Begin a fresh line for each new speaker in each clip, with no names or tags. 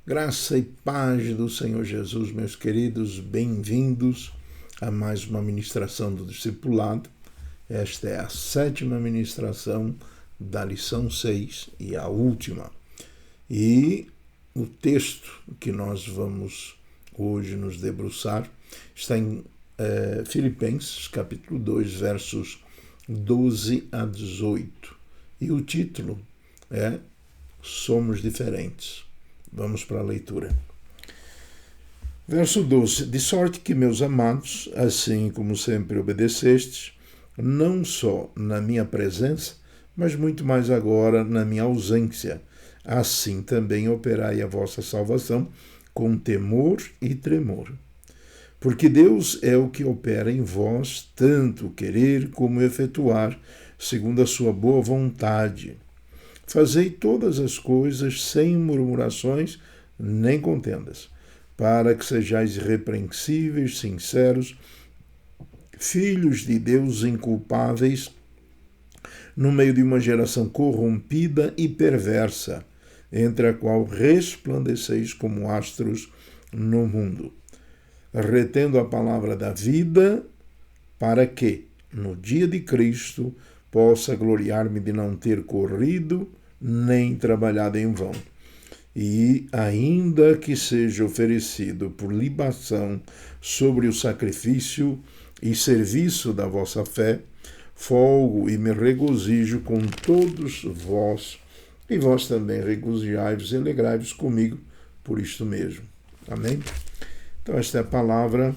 Graça e paz do Senhor Jesus, meus queridos, bem-vindos a mais uma ministração do discipulado. Esta é a 7ª ministração da lição 6 e a última. E o texto que nós vamos hoje nos debruçar está em Filipenses, capítulo 2, versos 12 a 18. E o título é Somos Diferentes. Vamos para a leitura. Verso 12. De sorte que, meus amados, assim como sempre obedecestes, não só na minha presença, mas muito mais agora na minha ausência, assim também operai a vossa salvação com temor e tremor. Porque Deus é o que opera em vós, tanto querer como efetuar, segundo a sua boa vontade. Fazei todas as coisas sem murmurações nem contendas, para que sejais irrepreensíveis, sinceros, filhos de Deus inculpáveis, no meio de uma geração corrompida e perversa, entre a qual resplandeceis como astros no mundo, retendo a palavra da vida, para que, no dia de Cristo, possa gloriar-me de não ter corrido nem trabalhado em vão. E, ainda que seja oferecido por libação sobre o sacrifício e serviço da vossa fé, folgo e me regozijo com todos vós, e vós também regozijai-vos e alegrai-vos comigo por isto mesmo. Amém? Então, esta é a palavra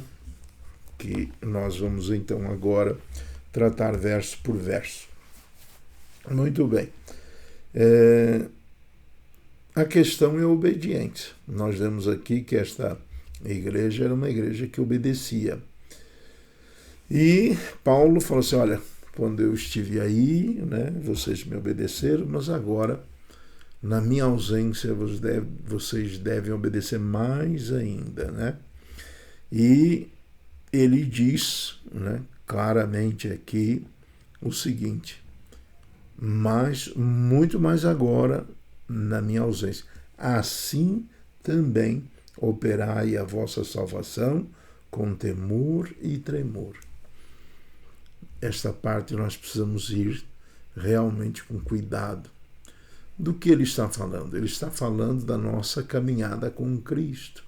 que nós vamos então agora tratar verso por verso. Muito bem. A questão é a obediência. Nós vemos aqui que esta igreja era uma igreja que obedecia. E Paulo falou assim, olha, quando eu estive aí, vocês me obedeceram, mas agora, na minha ausência, vocês devem obedecer mais ainda, E ele diz, claramente aqui, o seguinte, mas muito mais agora, na minha ausência. Assim também operai a vossa salvação com temor e tremor. Esta parte nós precisamos ir realmente com cuidado. Do que ele está falando? Ele está falando da nossa caminhada com Cristo.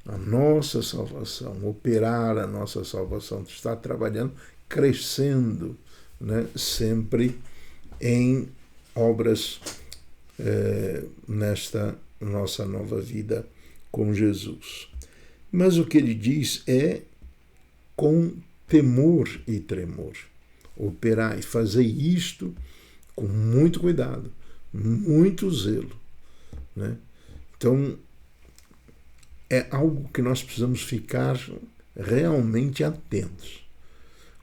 A nossa salvação, operar a nossa salvação, está trabalhando, crescendo, sempre em obras nesta nossa nova vida com Jesus. Mas o que ele diz é com temor e tremor. Operai, fazei isto com muito cuidado, muito zelo. Então, é algo que nós precisamos ficar realmente atentos.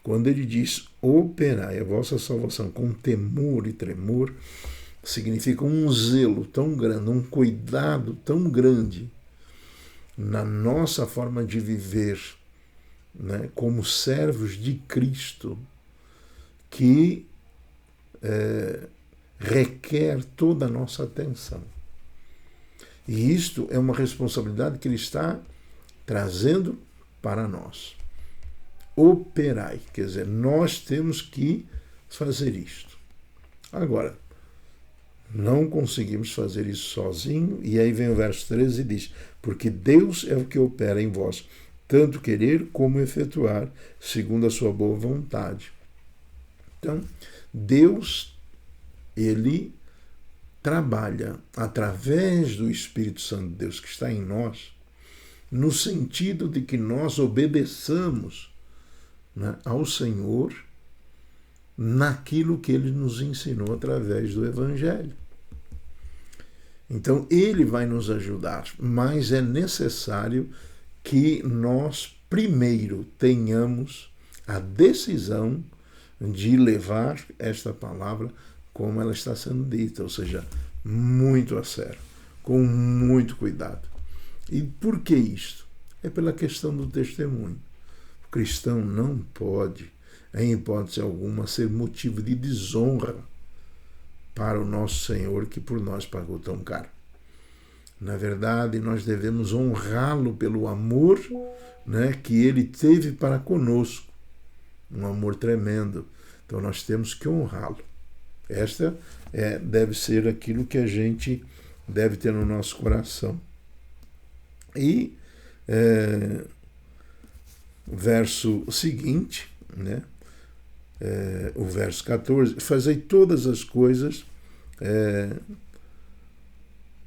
Quando ele diz operai a vossa salvação com temor e tremor, significa um zelo tão grande, um cuidado tão grande na nossa forma de viver, como servos de Cristo, que requer toda a nossa atenção. E isto é uma responsabilidade que ele está trazendo para nós. Operai, quer dizer, nós temos que fazer isto. Agora, não conseguimos fazer isso sozinho, e aí vem o verso 13 e diz, porque Deus é o que opera em vós, tanto querer como efetuar, segundo a sua boa vontade. Então, Deus, ele trabalha através do Espírito Santo de Deus que está em nós, no sentido de que nós obedeçamos ao Senhor naquilo que ele nos ensinou através do Evangelho. Então, ele vai nos ajudar, mas é necessário que nós primeiro tenhamos a decisão de levar esta palavra como ela está sendo dita, ou seja, muito a sério, com muito cuidado. E por que isto? É pela questão do testemunho. O cristão não pode, em hipótese alguma, ser motivo de desonra para o nosso Senhor, que por nós pagou tão caro. Na verdade, nós devemos honrá-lo pelo amor, né, que ele teve para conosco. Um amor tremendo. Então nós temos que honrá-lo. Esta deve ser aquilo que a gente deve ter no nosso coração. E verso seguinte, né, o verso 14, fazei todas as coisas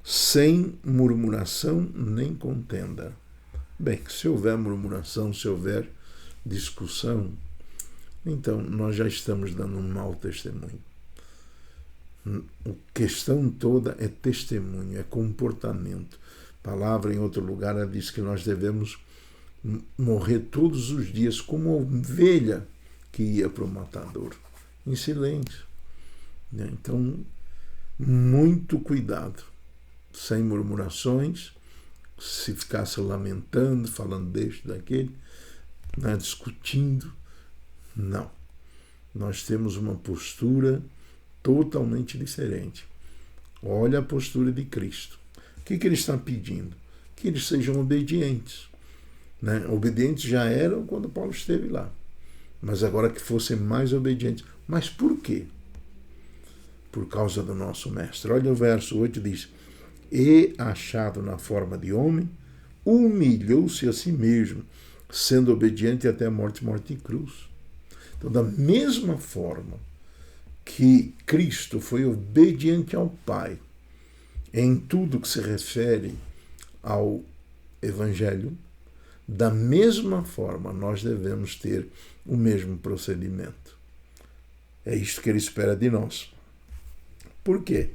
sem murmuração nem contenda. Bem, se houver murmuração, se houver discussão, então nós já estamos dando um mau testemunho. A questão toda é testemunho, é comportamento. A palavra em outro lugar ela diz que nós devemos morrer todos os dias como uma ovelha que ia para o matador, em silêncio. Então, muito cuidado, sem murmurações, se ficasse lamentando, falando deste, daquele, né, discutindo. Não. Nós temos uma postura totalmente diferente. Olha a postura de Cristo. O que ele está pedindo? Que eles sejam obedientes. Né? Obedientes já eram quando Paulo esteve lá. Mas agora que fossem mais obedientes. Mas por quê? Por causa do nosso mestre. Olha o verso 8, diz: e, achado na forma de homem, humilhou-se a si mesmo, sendo obediente até a morte de cruz. Então, da mesma forma que Cristo foi obediente ao Pai em tudo que se refere ao Evangelho, da mesma forma nós devemos ter o mesmo procedimento. É isto que ele espera de nós. Por quê?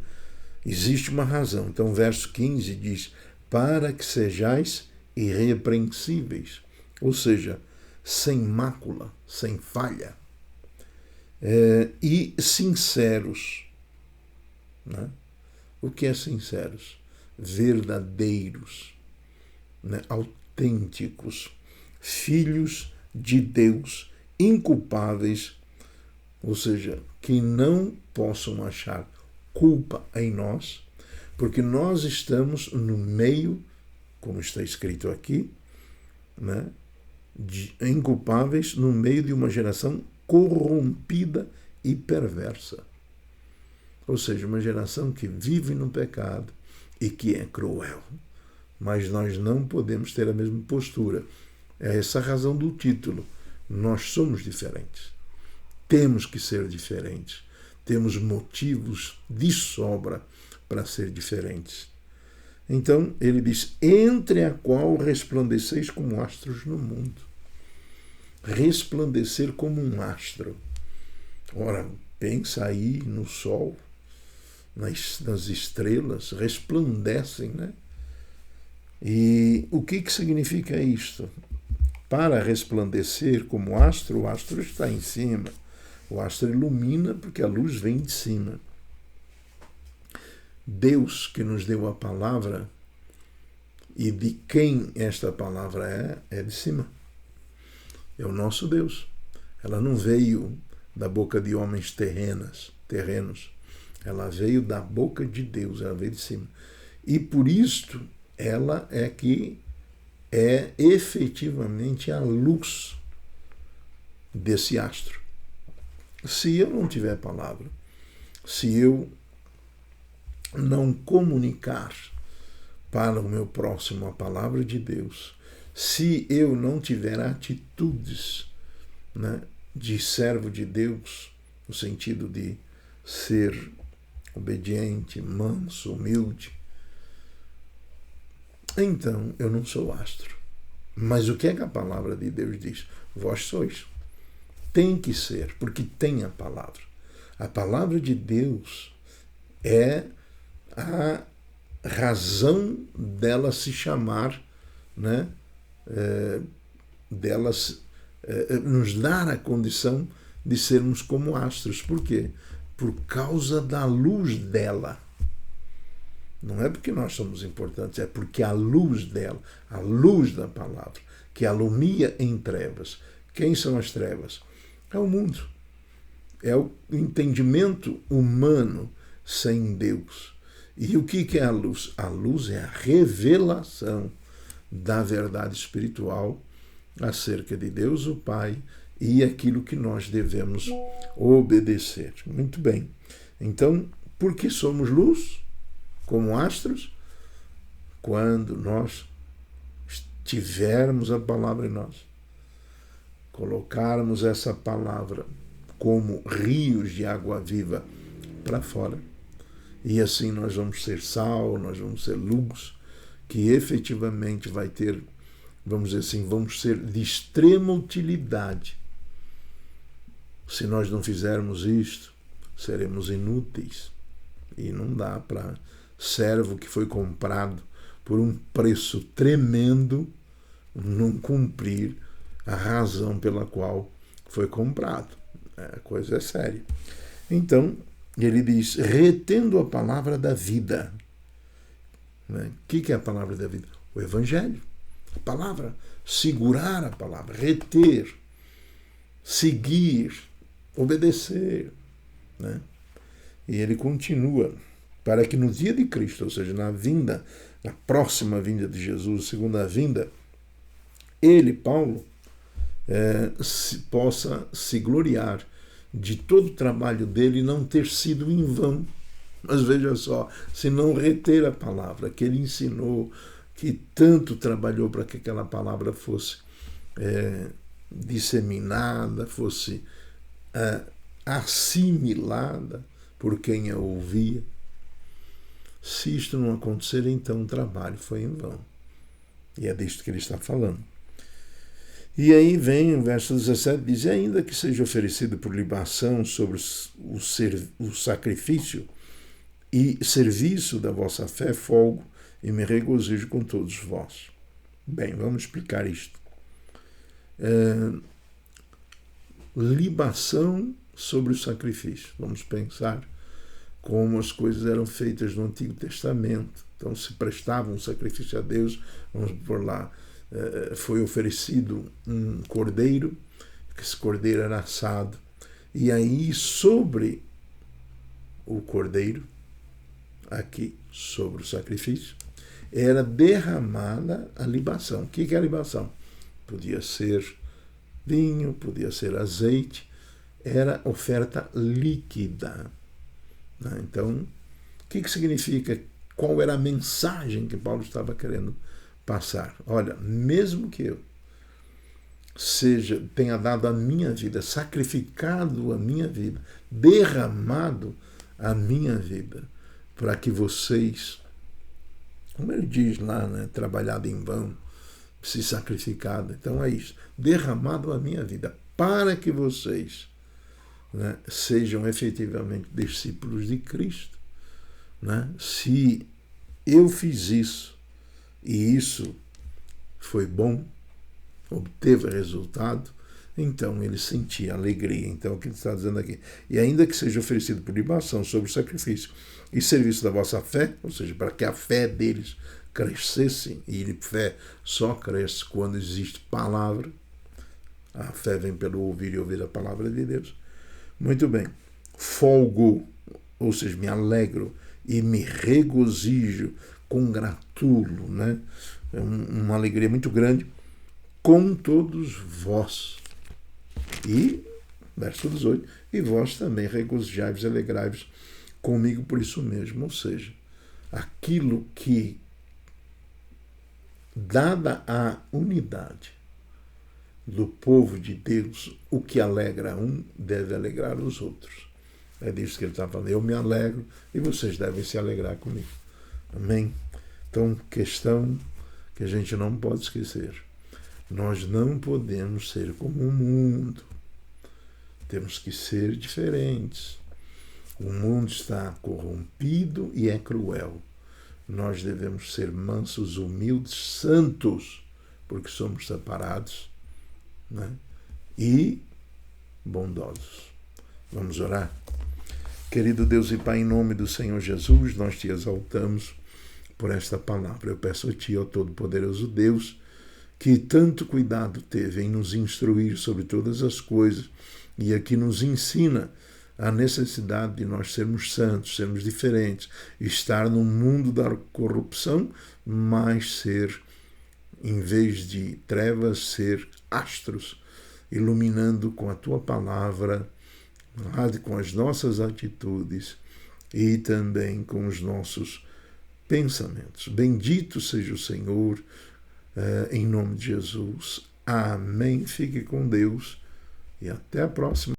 Existe uma razão. Então, o verso 15 diz: para que sejais irrepreensíveis, ou seja, sem mácula, sem falha, e sinceros. Né? O que é sinceros? Verdadeiros, né? Autênticos, filhos de Deus, inculpáveis, ou seja, que não possam achar culpa em nós, porque nós estamos no meio, como está escrito aqui, né, de inculpáveis no meio de uma geração corrompida e perversa. Ou seja, uma geração que vive no pecado e que é cruel. Mas nós não podemos ter a mesma postura. É essa a razão do título. Nós somos diferentes. Temos que ser diferentes. Temos motivos de sobra para ser diferentes. Então, ele diz: entre a qual resplandeceis como astros no mundo. Resplandecer como um astro. Ora, pensa aí no sol, nas estrelas, resplandecem, né? E o que significa isto? Para resplandecer como astro, o astro está em cima. O astro ilumina porque a luz vem de cima. Deus, que nos deu a palavra, e de quem esta palavra é de cima. É o nosso Deus. Ela não veio da boca de homens terrenos. Ela veio da boca de Deus, ela veio de cima. E por isto, ela é que é efetivamente a luz desse astro. Se eu não tiver palavra, se eu não comunicar para o meu próximo a palavra de Deus, se eu não tiver atitudes, né, de servo de Deus, no sentido de ser obediente, manso, humilde, então eu não sou astro. Mas o que é que a palavra de Deus diz? Vós sois. Tem que ser, porque tem a palavra. A palavra de Deus é a razão dela se chamar, né? Nos dar a condição de sermos como astros. Por quê? Por causa da luz dela. Não é porque nós somos importantes, é porque a luz dela, a luz da palavra, que alumia em trevas. Quem são as trevas? É o mundo. É o entendimento humano sem Deus. E o que é a luz? A luz é a revelação da verdade espiritual acerca de Deus o Pai e aquilo que nós devemos obedecer. Muito bem. Então, por que somos luz? Como astros? Quando nós tivermos a palavra em nós, colocarmos essa palavra como rios de água viva para fora, e assim nós vamos ser sal, nós vamos ser luz, que efetivamente vai ter, vamos dizer assim, vamos ser de extrema utilidade. Se nós não fizermos isto, seremos inúteis. E não dá para servo que foi comprado por um preço tremendo não cumprir a razão pela qual foi comprado. A coisa é séria. Então, ele diz, retendo a palavra da vida. O que é a palavra da vida? O Evangelho. A palavra, segurar a palavra, reter, seguir, obedecer. E ele continua, para que no dia de Cristo, ou seja, na próxima vinda de Jesus, segunda vinda, ele, Paulo, possa se gloriar de todo o trabalho dele não ter sido em vão. Mas veja só, se não reter a palavra que ele ensinou, que tanto trabalhou para que aquela palavra fosse disseminada, fosse assimilada por quem a ouvia. Se isto não acontecer, então o trabalho foi em vão. E é disto que ele está falando. E aí vem o verso 17, diz, ainda que seja oferecido por libação sobre o sacrifício e serviço da vossa fé, folgo e me regozijo com todos vós. Bem, vamos explicar isto. Libação sobre o sacrifício. Vamos pensar como as coisas eram feitas no Antigo Testamento. Então se prestava um sacrifício a Deus, vamos por lá, foi oferecido um cordeiro, que esse cordeiro era assado, e aí sobre o cordeiro, aqui sobre o sacrifício, era derramada a libação. O que é a libação? Podia ser vinho, podia ser azeite, era oferta líquida. Então, o que significa? Qual era a mensagem que Paulo estava querendo passar? Olha, mesmo que eu tenha dado a minha vida, sacrificado a minha vida, derramado a minha vida, para que vocês, como ele diz lá, trabalhado em vão, se sacrificado. Então é isso, derramado a minha vida, para que vocês sejam efetivamente discípulos de Cristo. Se eu fiz isso, e isso foi bom, obteve resultado, então ele sentia alegria. Então o que ele está dizendo aqui? E ainda que seja oferecido por libação sobre o sacrifício e serviço da vossa fé, ou seja, para que a fé deles crescesse, e a fé só cresce quando existe palavra, a fé vem pelo ouvir e ouvir a palavra de Deus. Muito bem, folgo, ou seja, me alegro e me regozijo, congratulo, uma alegria muito grande com todos vós. E, verso 18, e vós também regozijai-vos e alegrai-vos comigo por isso mesmo. Ou seja, aquilo que, dada a unidade do povo de Deus, o que alegra um deve alegrar os outros. É disso que ele está falando. Eu me alegro e vocês devem se alegrar comigo. Amém? Então, questão que a gente não pode esquecer. Nós não podemos ser como o mundo. Temos que ser diferentes. O mundo está corrompido e é cruel. Nós devemos ser mansos, humildes, santos, porque somos separados, e bondosos. Vamos orar? Querido Deus e Pai, em nome do Senhor Jesus, nós te exaltamos por esta palavra. Eu peço a ti, ó Todo-Poderoso Deus, que tanto cuidado teve em nos instruir sobre todas as coisas e aqui nos ensina a necessidade de nós sermos santos, sermos diferentes, estar no mundo da corrupção, mas ser, em vez de trevas, ser astros, iluminando com a tua palavra, com as nossas atitudes e também com os nossos pensamentos. Bendito seja o Senhor, em nome de Jesus. Amém. Fique com Deus e até a próxima.